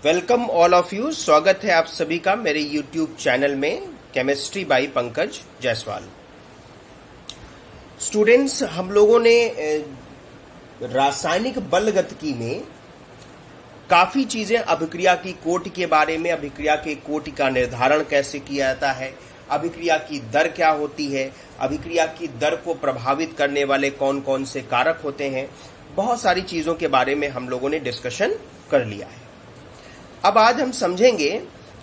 Welcome all of you. स्वागत है आप सभी का मेरे यूट्यूब चैनल में chemistry bye Pankaj Jaiswal. Students, हम लोगों ने रासायनिक बलगतिकी में काफी चीजें अभिक्रिया की कोटि के बारे में, अभिक्रिया के कोटि का निर्धारण कैसे किया जाता है, अभिक्रिया की दर क्या होती है, अभिक्रिया की दर को प्रभावित करने वाले कौन कौन से कारक होते हैं, बहुत सारी चीजों के बारे में हम लोगों ने डिस्कशन कर लिया है। अब आज हम समझेंगे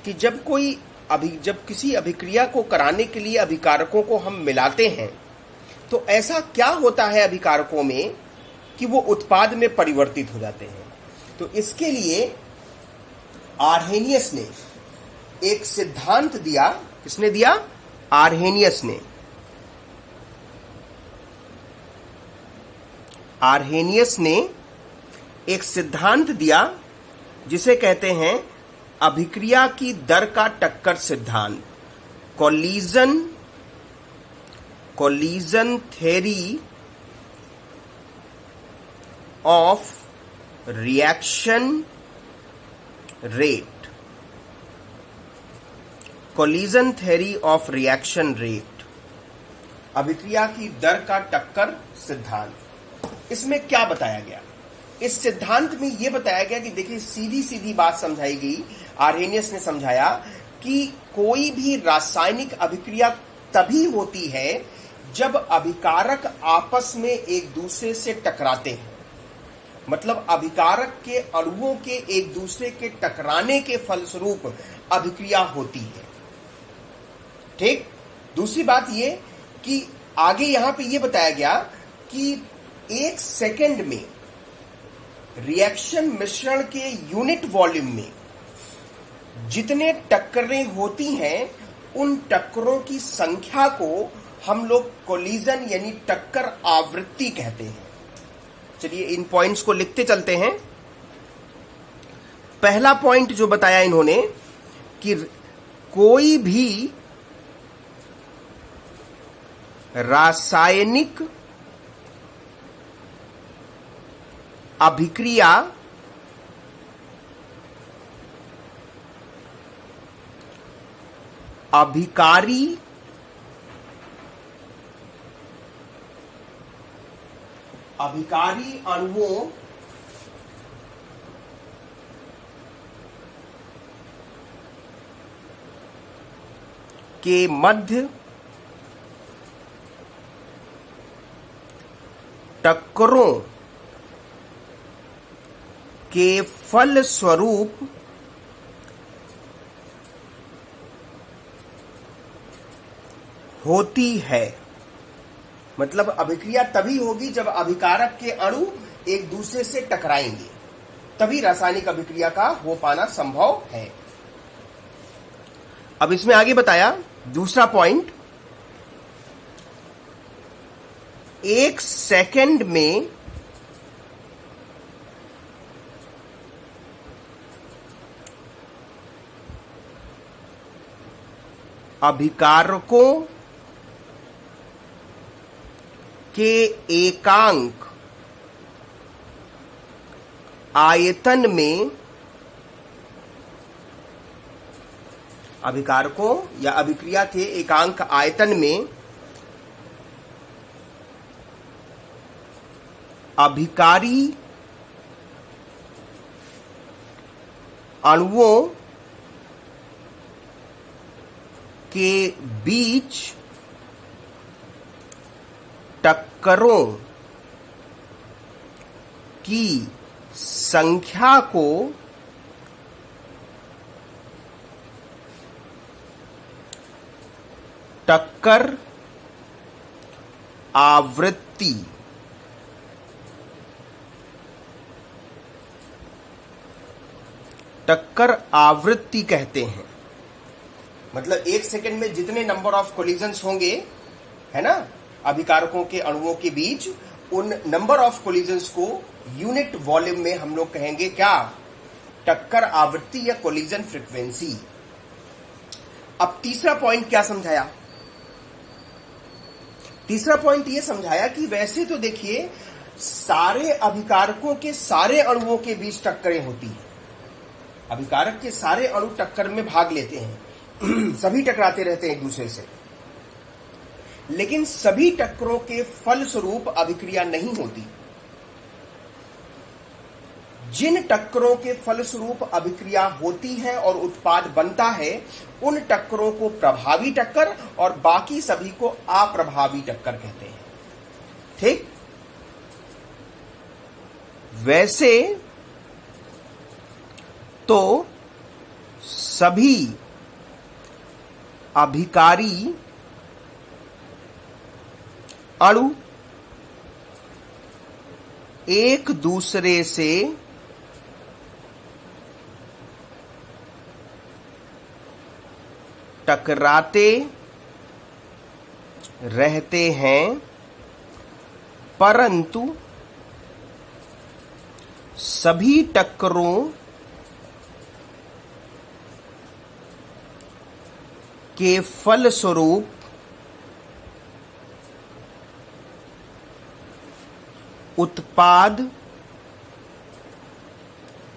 कि जब किसी अभिक्रिया को कराने के लिए अभिकारकों को हम मिलाते हैं तो ऐसा क्या होता है अभिकारकों में कि वो उत्पाद में परिवर्तित हो जाते हैं। तो इसके लिए आर्हेनियस ने एक सिद्धांत दिया। किसने दिया? आर्हेनियस ने। आर्हेनियस ने एक सिद्धांत दिया जिसे कहते हैं अभिक्रिया की दर का टक्कर सिद्धांत, collision theory of reaction rate. Collision theory of reaction rate, अभिक्रिया की दर का टक्कर सिद्धांत। इसमें क्या बताया गया? इस सिद्धांत में यह बताया गया कि देखिए, सीधी सीधी बात समझाई गई। आर्हेनियस ने समझाया कि कोई भी रासायनिक अभिक्रिया तभी होती है जब अभिकारक आपस में एक दूसरे से टकराते हैं। मतलब अभिकारक के अणुओं के एक दूसरे के टकराने के फलस्वरूप अभिक्रिया होती है। ठीक। दूसरी बात यह कि आगे यहां पे यह बताया गया कि 1 सेकंड में रिएक्शन मिश्रण के यूनिट वॉल्यूम में जितने टक्करें होती हैं उन टक्करों की संख्या को हम लोग कोलिजन यानी टक्कर आवृत्ति कहते हैं। चलिए इन पॉइंट्स को लिखते चलते हैं। पहला पॉइंट जो बताया इन्होंने कि कोई भी रासायनिक अभिक्रिया अभिकारी अणुओं के मध्य टक्करों के फलस्वरूप होती है। मतलब अभिक्रिया तभी होगी जब अभिकारक के अणु एक दूसरे से टकराएंगे, तभी रासायनिक अभिक्रिया का हो पाना संभव है। अब इसमें आगे बताया दूसरा पॉइंट, 1 सेकंड में अभिकारकों के एकांक आयतन में, अभिकारकों या अभिक्रिया के एकांक आयतन में अभिकारी अणुओं के बीच टक्करों की संख्या को टक्कर आवृत्ति कहते हैं। मतलब 1 सेकंड में जितने नंबर ऑफ कोलिजन्स होंगे, है ना, अभिकारकों के अणुओं के बीच, उन नंबर ऑफ कोलिजन्स को यूनिट वॉल्यूम में हम लोग कहेंगे क्या? टक्कर आवृत्ति या कोलिजन फ्रीक्वेंसी। अब तीसरा पॉइंट क्या समझाया? तीसरा पॉइंट यह समझाया कि वैसे तो देखिए सारे अभिकारकों के सारे अणुओं के बीच टक्करें होती हैं, अभिकारक के सारे अणु टक्कर में भाग लेते हैं सभी टकराते रहते हैं एक दूसरे से, लेकिन सभी टक्करों के फलस्वरूप अभिक्रिया नहीं होती। जिन टक्करों के फलस्वरूप अभिक्रिया होती है और उत्पाद बनता है, उन टक्करों को प्रभावी टक्कर और बाकी सभी को अप्रभावी टक्कर कहते हैं। ठीक? वैसे तो सभी अभिकारी अणु एक दूसरे से टकराते रहते हैं, परंतु सभी टक्करों के फलस्वरूप उत्पाद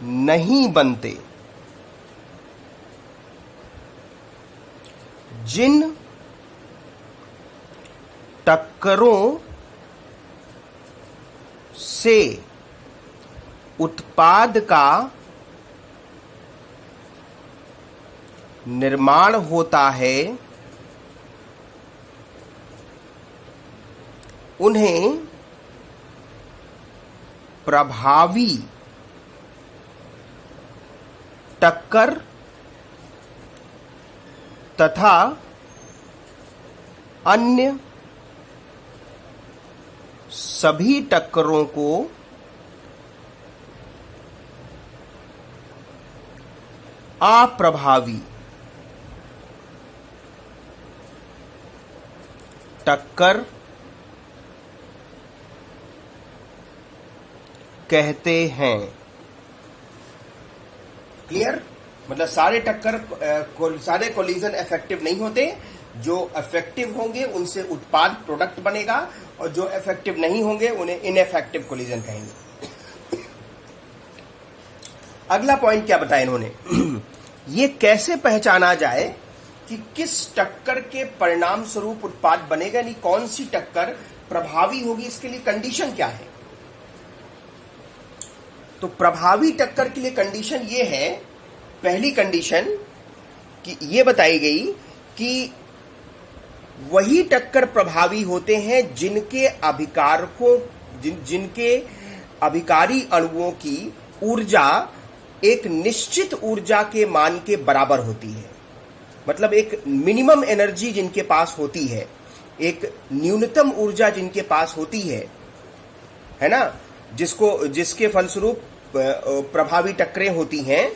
नहीं बनते। जिन टक्करों से उत्पाद का निर्माण होता है, उन्हें प्रभावी टक्कर तथा अन्य सभी टक्करों को अप्रभावी टक्कर कहते हैं। क्लियर? मतलब सारे टक्कर सारे कोलिजन इफेक्टिव नहीं होते। जो इफेक्टिव होंगे उनसे उत्पाद प्रोडक्ट बनेगा और जो इफेक्टिव नहीं होंगे उन्हें इनइफेक्टिव कोलिजन कहेंगे। अगला पॉइंट क्या बताया इन्होंने ये कैसे पहचाना जाए कि किस टक्कर के परिणाम स्वरूप उत्पाद बनेगा, यानी कौन सी टक्कर प्रभावी होगी, इसके लिए कंडीशन क्या है। तो प्रभावी टक्कर के लिए कंडीशन ये है, पहली कंडीशन कि ये बताई गई कि वही टक्कर प्रभावी होते हैं जिनके अभिकारकों जिनके अभिकारी अणुओं की ऊर्जा एक निश्चित ऊर्जा के मान के बराबर होती है। मतलब एक मिनिमम एनर्जी जिनके पास होती है, एक न्यूनतम ऊर्जा जिनके पास होती है ना, जिसके फलस्वरूप प्रभावी टक्करें होती हैं,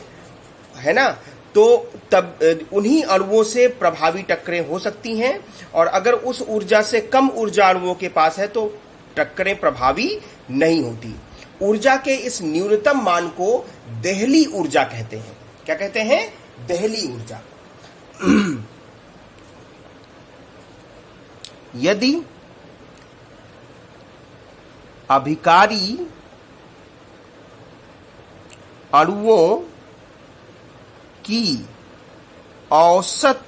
है ना। तो तब उन्हीं अणुओं से प्रभावी टक्करें हो सकती हैं, और अगर उस ऊर्जा से कम ऊर्जा अणुओं के पास है तो टक्करें प्रभावी नहीं होती। ऊर्जा के इस न्यूनतम मान को देहली ऊर्जा कहते हैं। क्या कहते हैं? देहली ऊर्जा। यदि अभिकारी अणुओं की औसत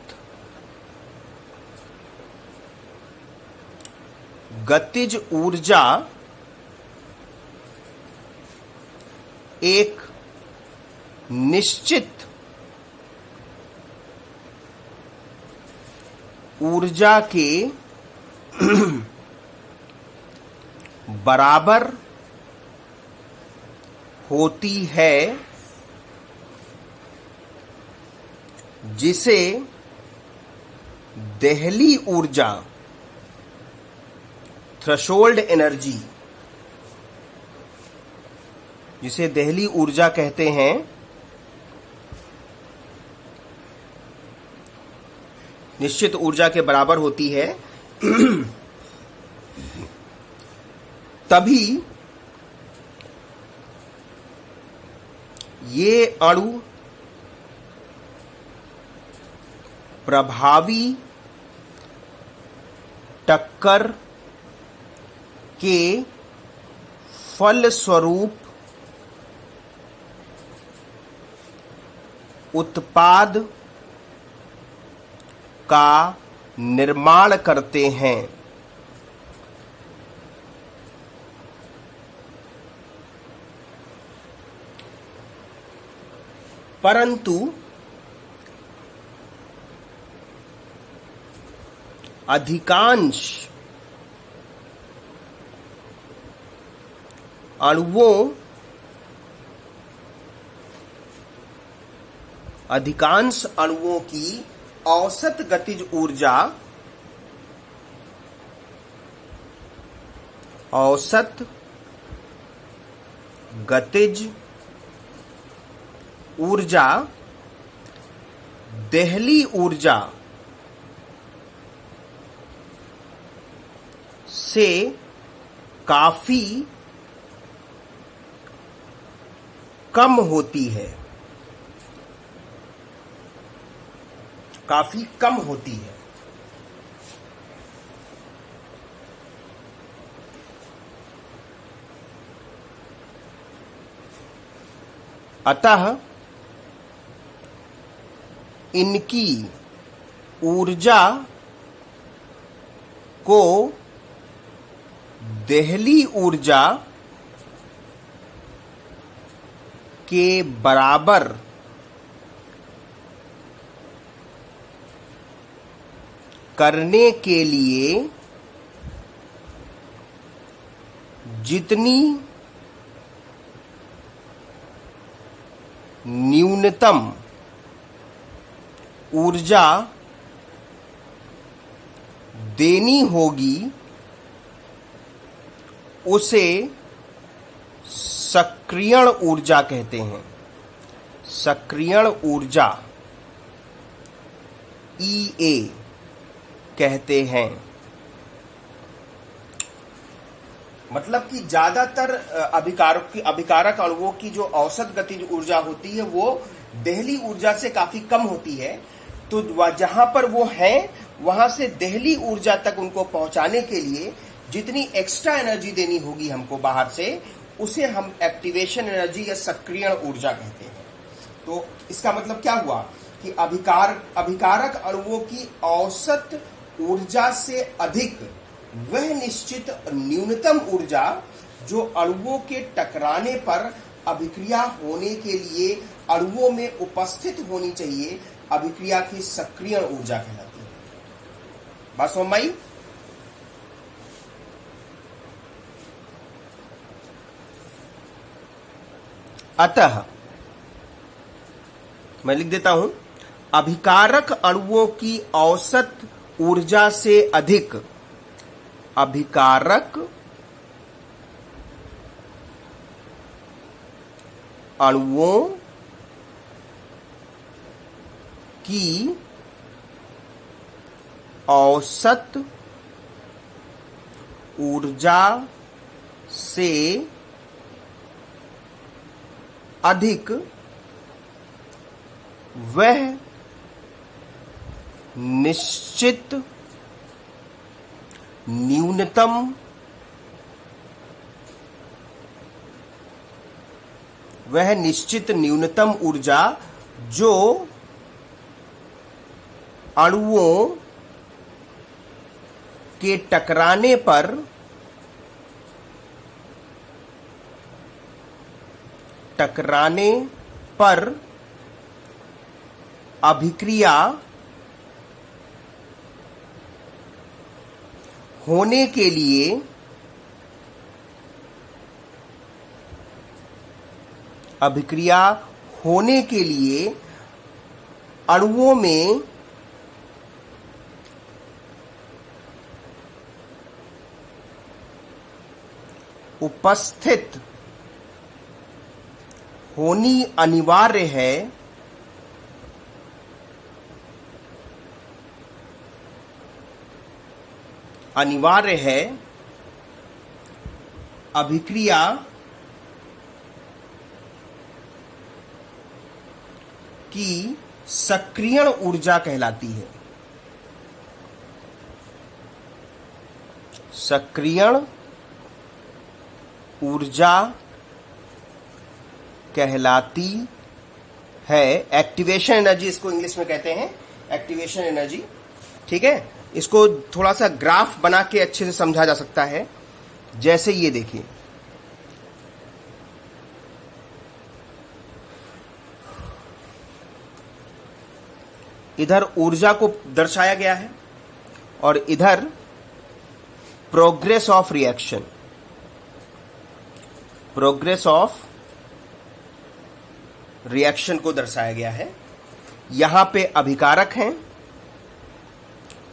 गतिज ऊर्जा एक निश्चित ऊर्जा के बराबर होती है, जिसे देहली ऊर्जा, थ्रेशोल्ड एनर्जी, जिसे देहली ऊर्जा कहते हैं, निश्चित ऊर्जा के बराबर होती है, तभी ये अणु प्रभावी टक्कर के फलस्वरूप उत्पाद का निर्माण करते हैं। परंतु अधिकांश अणुओं की औसत गतिज ऊर्जा देहली ऊर्जा से काफी कम होती है। अतः इनकी ऊर्जा को देहली ऊर्जा के बराबर करने के लिए जितनी न्यूनतम ऊर्जा देनी होगी उसे सक्रियण ऊर्जा कहते हैं। सक्रियण ऊर्जा EA कहते हैं। मतलब कि ज्यादातर अभिकारक अणुओं की जो औसत गतिज ऊर्जा होती है वो देहली ऊर्जा से काफी कम होती है। तो जहां पर वो है वहां से देहली ऊर्जा तक उनको पहुंचाने के लिए जितनी एक्स्ट्रा एनर्जी देनी होगी हमको बाहर से, उसे हम एक्टिवेशन एनर्जी या सक्रियण ऊर्जा कहते हैं। तो इसका मतलब क्या हुआ कि अभिकारक अणुओं की औसत ऊर्जा से अधिक वह निश्चित न्यूनतम ऊर्जा जो अणुओं के टकराने पर अभिक्रिया होने के लिए अणुओं में उपस्थित होनी चाहिए, अभिक्रिया की सक्रियण ऊर्जा कहलाती है। बात समझ में आई? अतः मैं लिख देता हूं, अभिकारक अणुओं की औसत ऊर्जा से अधिक अभिकारक अणुओं की औसत ऊर्जा से अधिक वह निश्चित न्यूनतम ऊर्जा जो अणुओं के टकराने पर अभिक्रिया होने के लिए अणुओं में उपस्थित होनी अनिवार्य है अभिक्रिया की सक्रियण ऊर्जा कहलाती है। सक्रियण ऊर्जा कहलाती है एक्टिवेशन एनर्जी, इसको इंग्लिश में कहते हैं एक्टिवेशन एनर्जी। ठीक है, इसको थोड़ा सा ग्राफ बना के अच्छे से समझा जा सकता है। जैसे ये देखिए, इधर ऊर्जा को दर्शाया गया है और इधर progress of reaction, progress of reaction को दर्शाया गया है। यहां पे अभिकारक हैं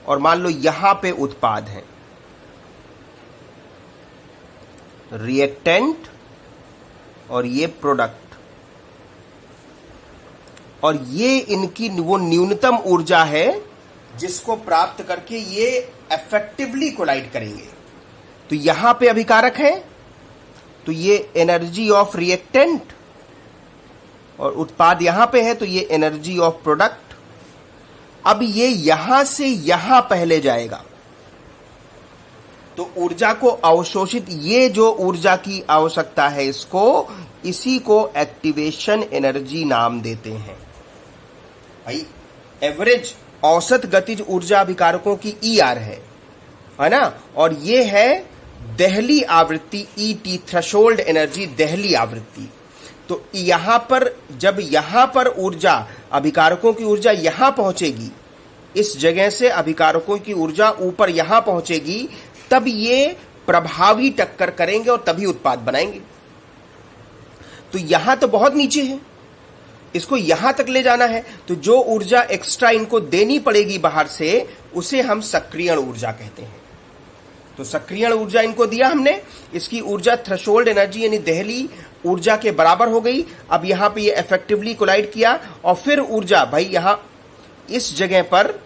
और मान लो यहां पे उत्पाद है, रिएक्टेंट और ये प्रोडक्ट, और ये इनकी वो न्यूनतम ऊर्जा है जिसको प्राप्त करके ये इफेक्टिवली कोलाइड करेंगे। तो यहां पे अभिकारक है तो ये एनर्जी ऑफ रिएक्टेंट, और उत्पाद यहां पे है तो ये एनर्जी ऑफ प्रोडक्ट। अब ये यहां से यहां पहले जाएगा तो ऊर्जा को अवशोषित, ये जो ऊर्जा की आवश्यकता है इसको, इसी को एक्टिवेशन एनर्जी नाम देते हैं। भाई एवरेज औसत गतिज ऊर्जा अभिकारकों की ER है ना, और ये है दहली आवृत्ति ET, थ्रेशोल्ड एनर्जी, दहली आवृत्ति। तो यहां पर जब यहां पर ऊर्जा, अभिकारकों की ऊर्जा यहां पहुंचेगी, इस जगह से अभिकारकों की ऊर्जा ऊपर यहां पहुंचेगी, तब ये प्रभावी टक्कर करेंगे और तभी उत्पाद बनाएंगे। तो यहां तो बहुत नीचे है, इसको यहां तक ले जाना है, तो जो ऊर्जा एक्स्ट्रा इनको देनी पड़ेगी बाहर से, उसे हम सक्रियण ऊर्जा कहते हैं। तो सक्रियण ऊर्जा इनको दिया हमने, इसकी ऊर्जा थ्रेशोल्ड एनर्जी यानी दहली ऊर्जा के बराबर हो गई। अब यहां पे ये इफेक्टिवली कोलाइड किया और फिर ऊर्जा, भाई यहां इस जगह पर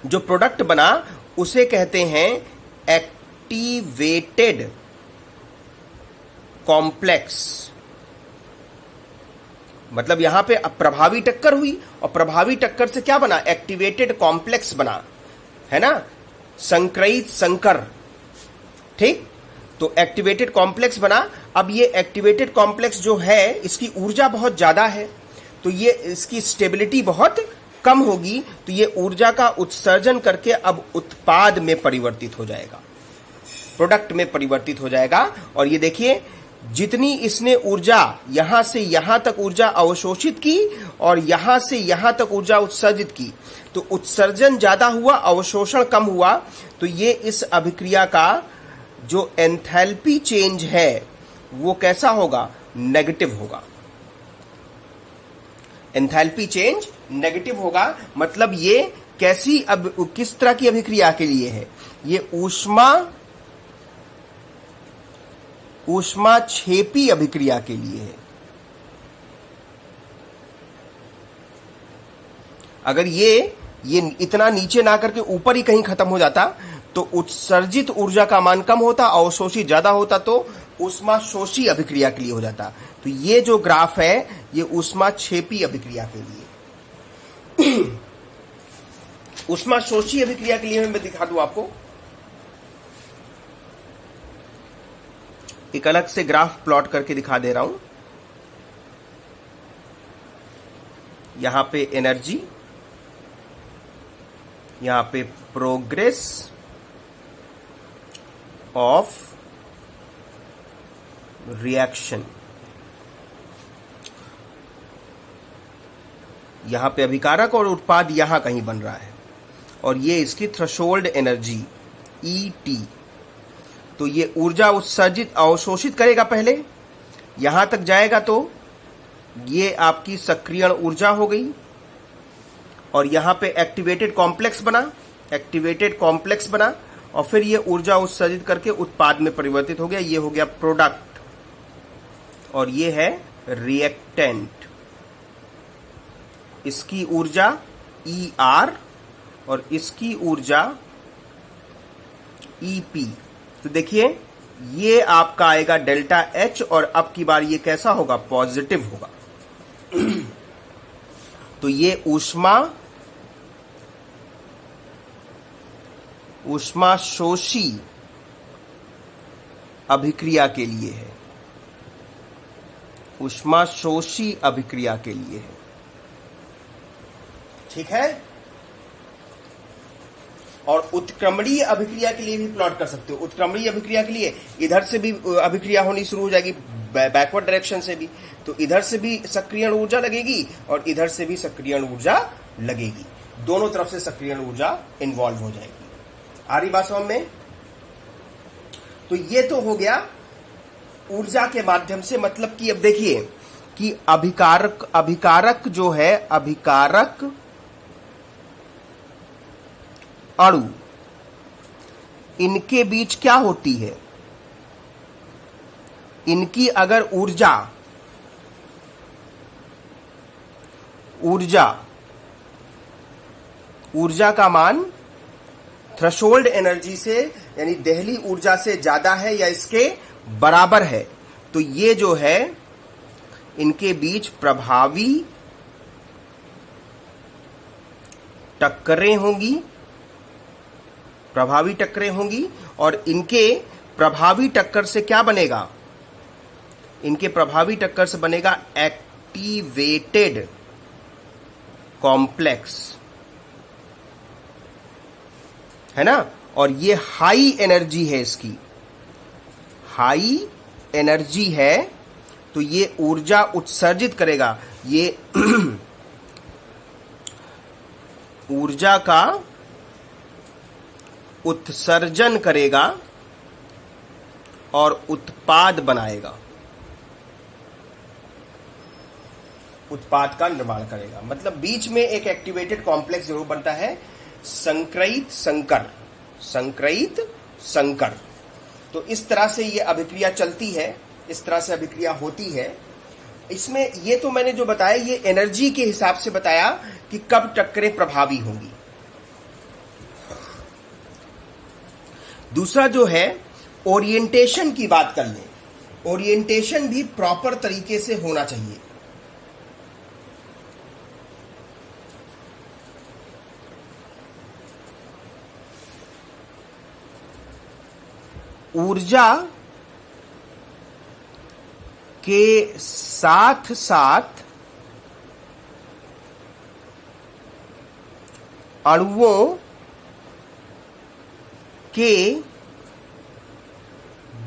जो प्रोडक्ट बना उसे कहते हैं एक्टिवेटेड कॉम्प्लेक्स। मतलब यहां पे प्रभावी टक्कर हुई और प्रभावी टक्कर से क्या बना, एक्टिवेटेड कॉम्प्लेक्स बना, है ना, संक्रयित संकर। ठीक, तो एक्टिवेटेड कॉम्प्लेक्स बना। अब ये एक्टिवेटेड कॉम्प्लेक्स जो है इसकी ऊर्जा बहुत ज्यादा है, तो ये इसकी स्टेबिलिटी बहुत कम होगी, तो ये ऊर्जा का उत्सर्जन करके अब उत्पाद में परिवर्तित हो जाएगा, प्रोडक्ट में परिवर्तित हो जाएगा। और ये देखिए, जितनी इसने ऊर्जा यहां से यहां तक ऊर्जा अवशोषित की और यहां से यहां तक ऊर्जा उत्सर्जित की, तो उत्सर्जन ज्यादा हुआ, अवशोषण कम हुआ। तो ये इस अभिक्रिया का जो एंथैल्पी चेंज है वो कैसा होगा, नेगेटिव होगा। एंथैल्पी चेंज नेगेटिव होगा। मतलब ये कैसी, अब किस तरह की अभिक्रिया के लिए है, ये ऊष्मा क्षेपी अभिक्रिया के लिए है। अगर ये इतना नीचे ना करके ऊपर ही कहीं खत्म हो जाता तो उत्सर्जित ऊर्जा का मान कम होता, अवशोषित ज्यादा होता, तो ऊष्मा शोषी अभिक्रिया के लिए हो जाता। तो ये जो ग्राफ है ये ऊष्मा क्षेपी अभिक्रिया के लिए। ऊष्मा शोषी अभिक्रिया के लिए मैं दिखा दूं आपको, एक अलग से ग्राफ प्लॉट करके दिखा दे रहा हूं। यहां पे एनर्जी, यहां पे प्रोग्रेस ऑफ रिएक्शन, यहां पे अभिकारक और उत्पाद यहां कहीं बन रहा है, और ये इसकी थ्रेशोल्ड एनर्जी ET। तो ये ऊर्जा उत्सर्जित अवशोषित करेगा, पहले यहां तक जाएगा, तो ये आपकी सक्रियण ऊर्जा हो गई, और यहां पे एक्टिवेटेड कॉम्प्लेक्स बना, और फिर ये ऊर्जा उत्सर्जित करके उत्पाद में परिवर्तित हो गया। ये हो गया प्रोडक्ट और ये है रिएक्टेंट। इसकी ऊर्जा ER और इसकी ऊर्जा EP। तो देखिए ये आपका आएगा डेल्टा H, और अब की बार ये कैसा होगा, पॉजिटिव होगा। तो ये ऊष्मा शोषी अभिक्रिया के लिए है, ऊष्माशोषी अभिक्रिया के लिए है। ठीक है, और उत्क्रमणीय अभिक्रिया के लिए भी प्लॉट कर सकते हो। उत्क्रमणीय अभिक्रिया के लिए इधर से भी अभिक्रिया होनी शुरू हो जाएगी, बैकवर्ड डायरेक्शन से भी, तो इधर से भी सक्रियण ऊर्जा लगेगी और इधर से भी सक्रियण ऊर्जा लगेगी, दोनों तरफ से सक्रियण ऊर्जा इन्वॉल्व हो जाएगी। आ रही बात समझ में? तो ये तो हो गया ऊर्जा के माध्यम से, मतलब कि अब देखिए कि अभिकारक जो है, अभिकारक अणु, इनके बीच क्या होती है, इनकी अगर ऊर्जा का मान थ्रेशोल्ड एनर्जी से यानी देहली ऊर्जा से ज्यादा है या इसके बराबर है, तो ये जो है इनके बीच प्रभावी टक्करें होंगी और इनके प्रभावी टक्कर से क्या बनेगा, इनके प्रभावी टक्कर से बनेगा एक्टिवेटेड कॉम्प्लेक्स, है ना। और ये हाई एनर्जी है, इसकी हाई एनर्जी है, तो ये ऊर्जा उत्सर्जित करेगा, ये ऊर्जा का उत्सर्जन करेगा और उत्पाद बनाएगा, उत्पाद का निर्माण करेगा। मतलब बीच में एक एक्टिवेटेड कॉम्प्लेक्स जरूर बनता है, संक्रयित संकर। तो इस तरह से ये अभिक्रिया चलती है, इस तरह से अभिक्रिया होती है। इसमें ये तो मैंने जो बताया ये एनर्जी के हिसाब से बताया कि कब टक्करें प्रभावी होंगी। दूसरा जो है ओरिएंटेशन की बात कर लें, ओरिएंटेशन भी प्रॉपर तरीके से होना चाहिए। ऊर्जा के साथ साथ अणुओं के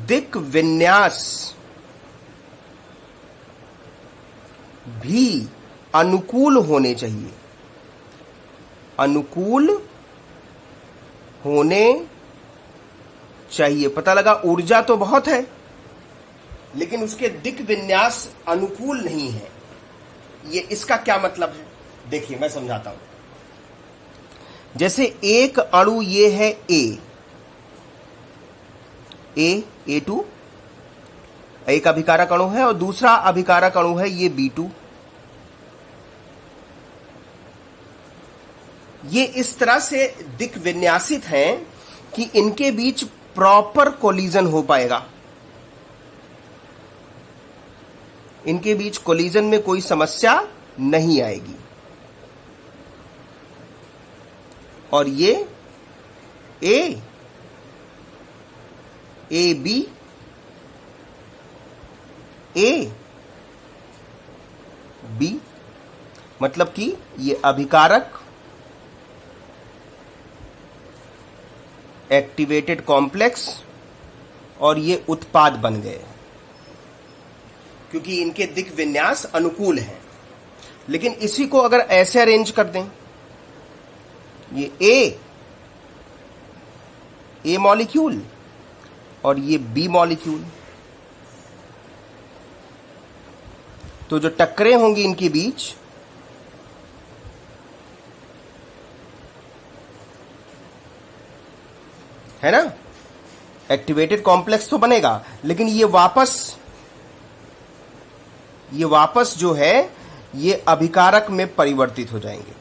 दिक् विन्यास भी अनुकूल होने चाहिए, अनुकूल होने चाहिए। पता लगा ऊर्जा तो बहुत है लेकिन उसके दिक् विन्यास अनुकूल नहीं है। ये इसका क्या मतलब है, देखिए मैं समझाता हूं। जैसे एक अणु ये है A2, एक अभिकारक अणु है और दूसरा अभिकारक अणु है ये B2। ये इस तरह से दिक् विन्यासित हैं कि इनके बीच प्रॉपर कोलिजन हो पाएगा, इनके बीच कोलिजन में कोई समस्या नहीं आएगी। और ये AB, AB, मतलब कि ये अभिकारक एक्टिवेटेड कॉम्प्लेक्स और ये उत्पाद बन गए क्योंकि इनके दिक् विन्यास अनुकूल है। लेकिन इसी को अगर ऐसे अरेंज कर दें, ये A मॉलिक्यूल और ये B मॉलिक्यूल, तो जो टक्करें होंगी इनके बीच है ना, एक्टिवेटेड कॉम्प्लेक्स तो बनेगा लेकिन ये वापस जो है ये अभिकारक में परिवर्तित हो जाएंगे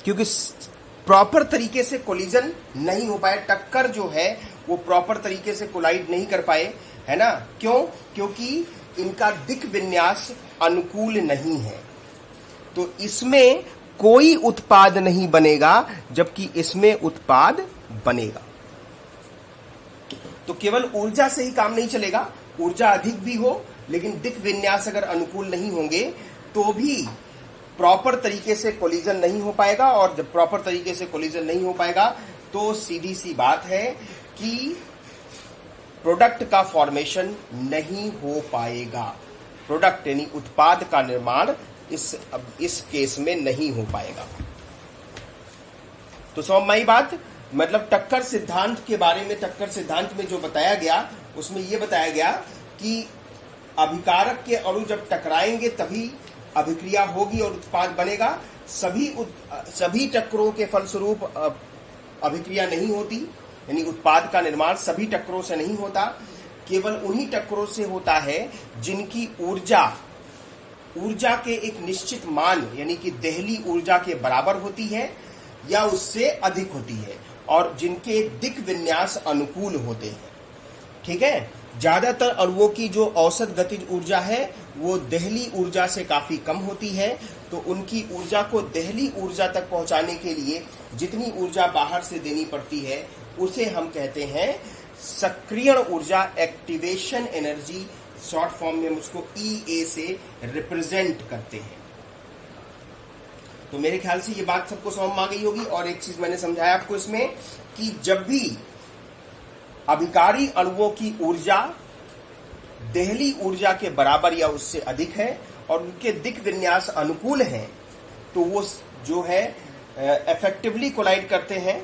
क्योंकि प्रॉपर तरीके से कोलिजन नहीं हो पाए, टक्कर जो है वो प्रॉपर तरीके से कोलाइड नहीं कर पाए, है ना। क्यों? क्योंकि इनका दिक् विन्यास अनुकूल नहीं है, तो इसमें कोई उत्पाद नहीं बनेगा जबकि इसमें उत्पाद बनेगा। तो केवल ऊर्जा से ही काम नहीं चलेगा, ऊर्जा अधिक भी हो लेकिन दिक् विन्यास अगर अनुकूल नहीं होंगे तो भी प्रॉपर तरीके से कोलिजन नहीं हो पाएगा, और जब प्रॉपर तरीके से कोलिजन नहीं हो पाएगा तो सीधी सी बात है कि प्रोडक्ट का फॉर्मेशन नहीं हो पाएगा। प्रोडक्ट यानी उत्पाद का निर्माण इस केस में नहीं हो पाएगा। तो समझ में आई बात? मतलब टक्कर सिद्धांत के बारे में, टक्कर सिद्धांत में जो बताया गया उसमें यह बताया गया कि अभिकारक के अणु जब टकराएंगे तभी अभिक्रिया होगी और उत्पाद बनेगा। सभी टक्करों के फलस्वरूप अभिक्रिया नहीं होती, यानी उत्पाद का निर्माण सभी टक्करों से नहीं होता, केवल उन्हीं टक्करों से होता है जिनकी ऊर्जा के एक निश्चित मान यानी कि देहली ऊर्जा के बराबर होती है या उससे अधिक होती है, और जिनके दिक् विन्यास अनुकूल होते हैं। ठीक है, ज्यादातर अणुओं की जो औसत गतिज ऊर्जा है वो देहली ऊर्जा से काफी कम होती है, तो उनकी ऊर्जा को देहली ऊर्जा तक पहुंचाने के लिए जितनी ऊर्जा बाहर से देनी पड़ती है उसे हम कहते हैं सक्रियण ऊर्जा, एक्टिवेशन एनर्जी। शॉर्ट फॉर्म में हम उसको EA से रिप्रेजेंट करते हैं। तो मेरे ख्याल से ये बात सबको समझ में आ गई होगी। और एक चीज मैंने समझाया आपको इसमें कि जब भी अभिकारी अणुओं की ऊर्जा देहली ऊर्जा के बराबर या उससे अधिक है और उनके दिक् विन्यास अनुकूल हैं, तो वो जो है इफेक्टिवली कोलाइड करते हैं,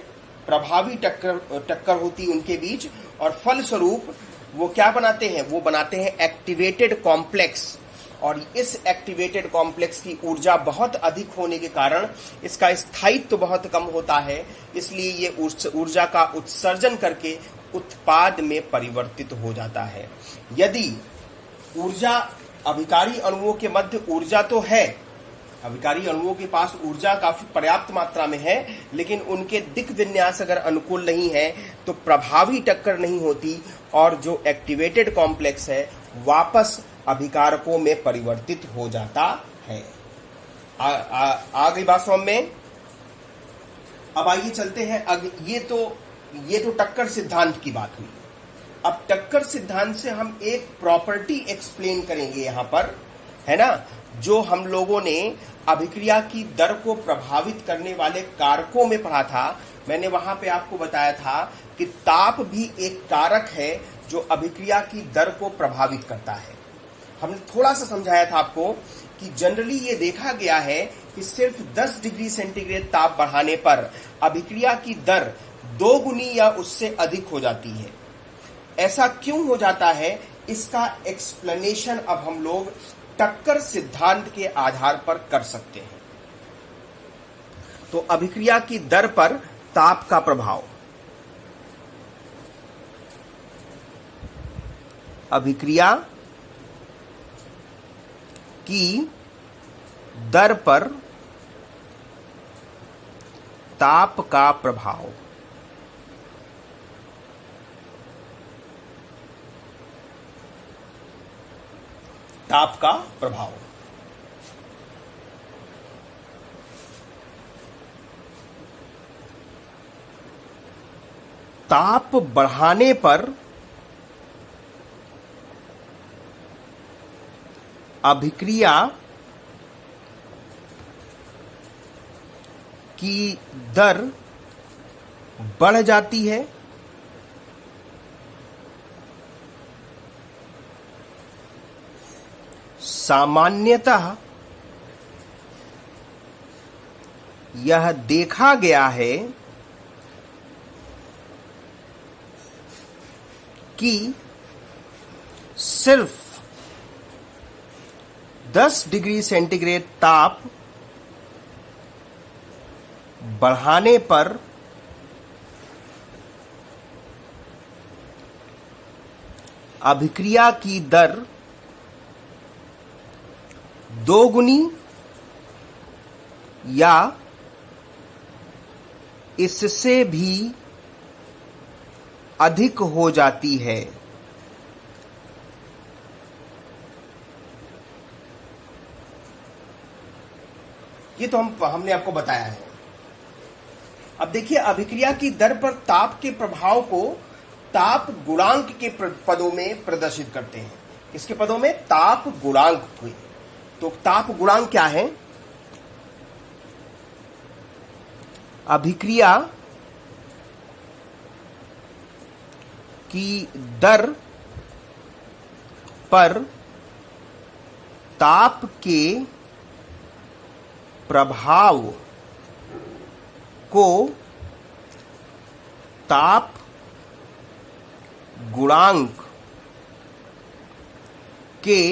प्रभावी टक्कर होती उनके बीच, और फलस्वरूप वो क्या बनाते हैं? वो बनाते हैं एक्टिवेटेड कॉम्प्लेक्स। और इस एक्टिवेटेड कॉम्प्लेक्स की ऊर्जा बहुत अधिक होने के कारण इसका स्थायित्व तो बहुत कम होता है, इसलिए ये ऊर्जा का उत्सर्जन करके उत्पाद में परिवर्तित हो जाता है। यदि ऊर्जा अभिकारी अणुओं के मध्य ऊर्जा तो है, अभिकारी अणुओं के पास ऊर्जा काफी पर्याप्त मात्रा में है, लेकिन उनके दिक् विन्यास अगर अनुकूल नहीं है तो प्रभावी टक्कर नहीं होती और जो एक्टिवेटेड कॉम्प्लेक्स है वापस अभिकारकों में परिवर्तित हो जाता है। आ गई बात समझ में? अब आइए चलते हैं। ये तो टक्कर सिद्धांत की बात हुई। अब टक्कर सिद्धांत से हम एक प्रॉपर्टी एक्सप्लेन करेंगे यहां पर, है ना, जो हम लोगों ने अभिक्रिया की दर को प्रभावित करने वाले कारकों में पढ़ा था। मैंने वहां पे आपको बताया था कि ताप भी एक कारक है जो अभिक्रिया की दर को प्रभावित करता है। हमने थोड़ा सा समझाया था आपको कि जनरली ये देखा गया है कि सिर्फ 10 डिग्री सेंटीग्रेड ताप बढ़ाने पर अभिक्रिया की दर 2 गुनी या उससे अधिक हो जाती है। ऐसा क्यों हो जाता है, इसका एक्सप्लेनेशन अब हम लोग टक्कर सिद्धांत के आधार पर कर सकते हैं। तो अभिक्रिया की दर पर ताप का प्रभाव, अभिक्रिया की दर पर ताप का प्रभाव। ताप का प्रभाव ताप बढ़ाने पर अभिक्रिया की दर बढ़ जाती है, सामान्यतः यह देखा गया है कि सिर्फ 10 डिग्री सेंटीग्रेड ताप बढ़ाने पर अभिक्रिया की दर 2 गुनी या इससे भी अधिक हो जाती है। ये तो हमने आपको बताया है। अब देखिए, अभिक्रिया की दर पर ताप के प्रभाव को ताप गुणांक के पदों में प्रदर्शित करते हैं। इसके पदों में ताप गुणांक हुए। तो ताप गुणांक क्या है? अभिक्रिया की दर पर ताप के प्रभाव को ताप गुणांक के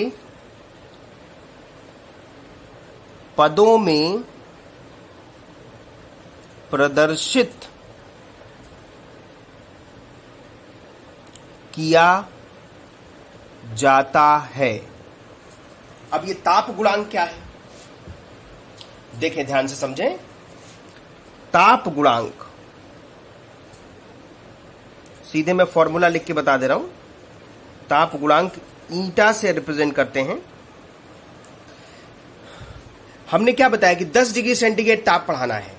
पदों में प्रदर्शित किया जाता है। अब ये ताप गुणांक क्या है? देखें, ध्यान से समझें। ताप गुणांक, सीधे मैं फॉर्मूला लिख के बता दे रहा हूं। ताप गुणांक ईटा से रिप्रेजेंट करते हैं। हमने क्या बताया कि 10 डिग्री सेंटीग्रेड ताप बढ़ाना है।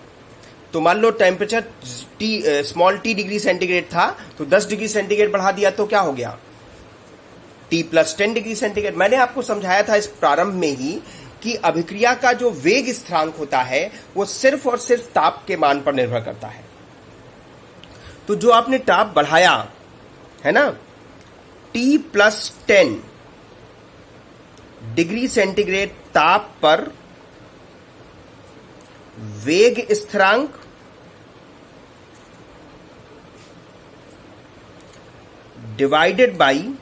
तो मान low temperature small T degree centigrade था, तो 10 डिग्री सेंटीग्रेड बढ़ा दिया तो क्या हो गया? T + 10 degree centigrade. मैंने आपको समझाया था इस प्रारंभ में ही कि अभिक्रिया का जो वेग स्थिरांक होता है वो सिर्फ और सिर्फ ताप के मान पर निर्भर करता है। तो जो आपने ताप बढ़ाया है ना, T + 10 डिग्री सेंटीग्रेड ताप पर वेग स्थिरांक डिवाइडेड बाई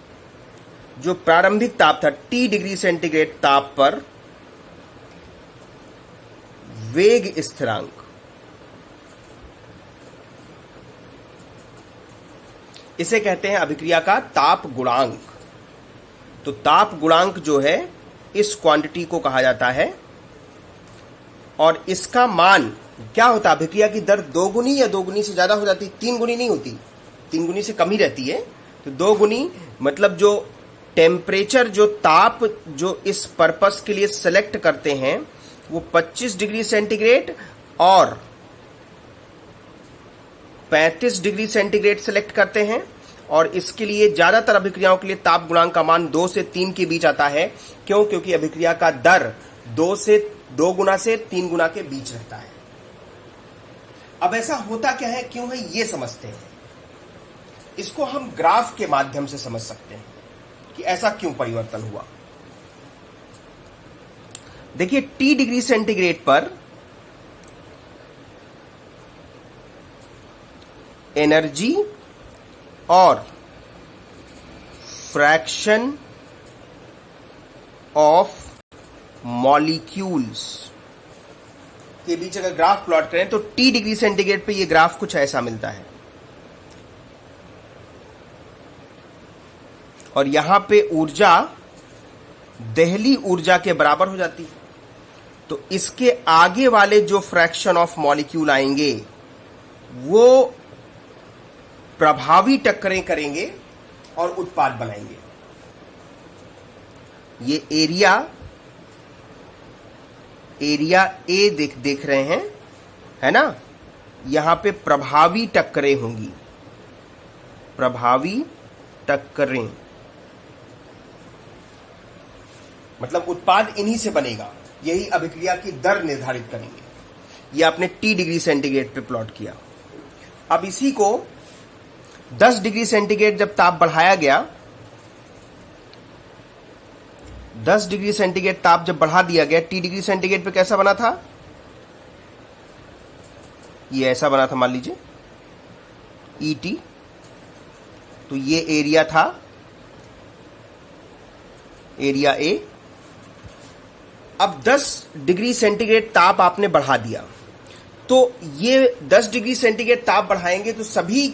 जो प्रारंभिक ताप था T डिग्री सेंटीग्रेड ताप पर वेग स्थिरांक, इसे कहते हैं अभिक्रिया का ताप गुणांक। तो ताप गुणांक जो है इस क्वांटिटी को कहा जाता है, और इसका मान क्या होता है? अभिक्रिया की दर 2 गुनी या 2 गुनी से ज्यादा हो जाती, 3 गुनी नहीं होती, 3 गुनी से कम ही रहती है। तो 2 गुनी मतलब जो टेम्परेचर, जो ताप जो इस पर्पस के लिए सेलेक्ट करते हैं वो 25 डिग्री सेंटीग्रेड और 35 डिग्री सेंटीग्रेड सेलेक्ट करते हैं। और इसके लिए ज्यादातर अभिक्रियाओं के लिए ताप गुणांक का मान 2 से 3 के बीच आता है। क्यों? क्योंकि अभिक्रिया का दर 2 गुना से 3 गुना के बीच रहता है। अब ऐसा होता क्या है, क्यों है, ये समझते हैं। इसको हम ग्राफ के माध्यम से समझ सकते हैं कि ऐसा क्यों परिवर्तन हुआ। देखिए, T डिग्री सेंटीग्रेड पर एनर्जी और फ्रैक्शन ऑफ मॉलिक्यूल्स के बीच अगर ग्राफ प्लॉट करें तो T डिग्री सेंटीग्रेड पे ये ग्राफ कुछ ऐसा मिलता है, और यहां पे ऊर्जा दहली ऊर्जा के बराबर हो जाती है। तो इसके आगे वाले जो फ्रैक्शन ऑफ मॉलिक्यूल आएंगे वो प्रभावी टक्करें करेंगे और उत्पाद बनाएंगे। ये एरिया ए देख रहे हैं, है ना? यहां पे प्रभावी टक्करें होंगी, प्रभावी टक्करें मतलब उत्पाद इन्हीं से बनेगा। यही अभिक्रिया की दर निर्धारित करेंगे। ये आपने T डिग्री सेंटीग्रेड पे प्लॉट किया। अब इसी को 10 डिग्री सेंटीग्रेड जब ताप बढ़ाया गया, 10 डिग्री सेंटीग्रेड ताप जब बढ़ा दिया गया, T डिग्री सेंटीग्रेड पे कैसा बना था? ये ऐसा बना था, मान लीजिए ET। तो ये एरिया था, एरिया A। अब 10 डिग्री सेंटीग्रेड ताप आपने बढ़ा दिया, तो ये 10 डिग्री सेंटीग्रेड ताप बढ़ाएंगे तो सभी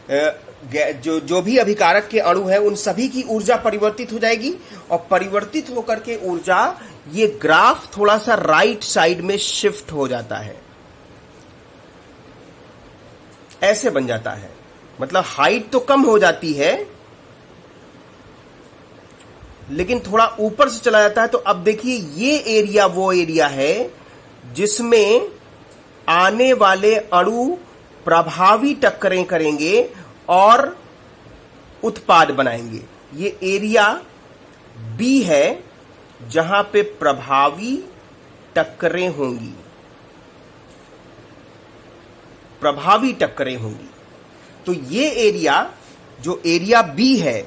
जो भी अभिकारक के अणु हैं उन सभी की ऊर्जा परिवर्तित हो जाएगी, और परिवर्तित होकर के ऊर्जा, ये ग्राफ थोड़ा सा राइट साइड में शिफ्ट हो जाता है, ऐसे बन जाता है। मतलब हाइट तो कम हो जाती है लेकिन थोड़ा ऊपर से चला जाता है। तो अब देखिए, ये एरिया वो एरिया है जिसमें आने वाले अणु प्रभावी टक्करें करेंगे और उत्पाद बनाएंगे। ये एरिया बी है जहां पे प्रभावी टक्करें होंगी, प्रभावी टक्करें होंगी। तो ये एरिया, जो एरिया बी है,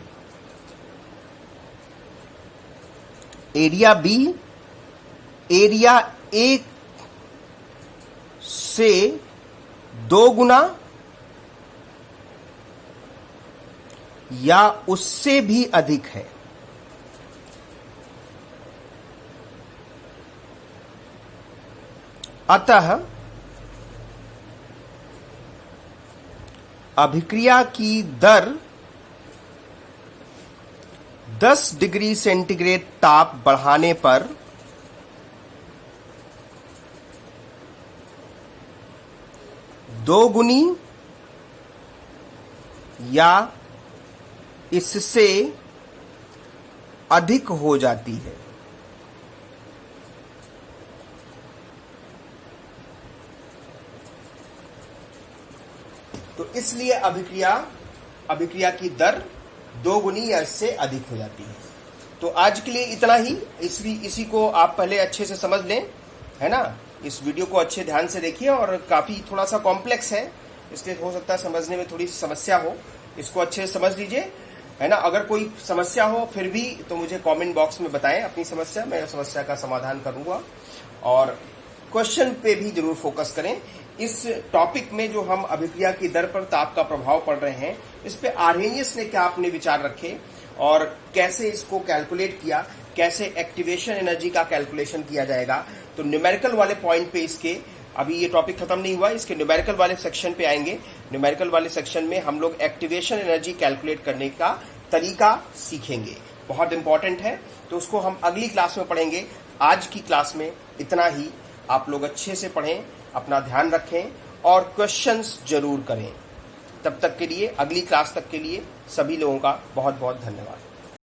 एरिया बी एरिया ए से 2 गुना या उससे भी अधिक है। अतः अभिक्रिया की दर 10 डिग्री सेंटीग्रेड ताप बढ़ाने पर दोगुनी या इससे अधिक हो जाती है। तो इसलिए अभिक्रिया की दर 2 गुनी या इससे अधिक हो जाती है। तो आज के लिए इतना ही। इसी को आप पहले अच्छे से समझ लें, है ना। इस वीडियो को अच्छे ध्यान से देखिए, और काफी थोड़ा सा कॉम्प्लेक्स है, इसलिए हो सकता है समझने में थोड़ी समस्या हो। इसको अच्छे से समझ लीजिए, है ना। अगर कोई समस्या हो फिर भी तो मुझे कमेंट बॉक्स में बताएं अपनी समस्या, मैं समस्या का समाधान करूंगा। और क्वेश्चन पे भी जरूर फोकस करें। इस टॉपिक में जो हम अभिक्रिया की दर पर ताप का प्रभाव पढ़ रहे हैं, इस पे आर्हेनियस ने क्या अपने विचार रखे और कैसे इसको कैलकुलेट किया, कैसे एक्टिवेशन एनर्जी का कैलकुलेशन किया जाएगा। तो न्यूमेरिकल वाले पॉइंट पे इसके, अभी ये टॉपिक खत्म नहीं हुआ, इसके न्यूमेरिकल वाले सेक्शन पे आएंगे। न्यूमेरिकल वाले सेक्शन में हम लोग एक्टिवेशन एनर्जी कैलकुलेट करने का तरीका सीखेंगे, बहुत इंपॉर्टेंट है। तो उसको हम अगली क्लास में पढ़ेंगे। आज की क्लास में इतना ही। आप लोग अच्छे से पढ़ें, अपना ध्यान रखें और क्वेश्चंस जरूर करें। तब तक के लिए, अगली क्लास तक के लिए सभी लोगों का बहुत बहुत धन्यवाद।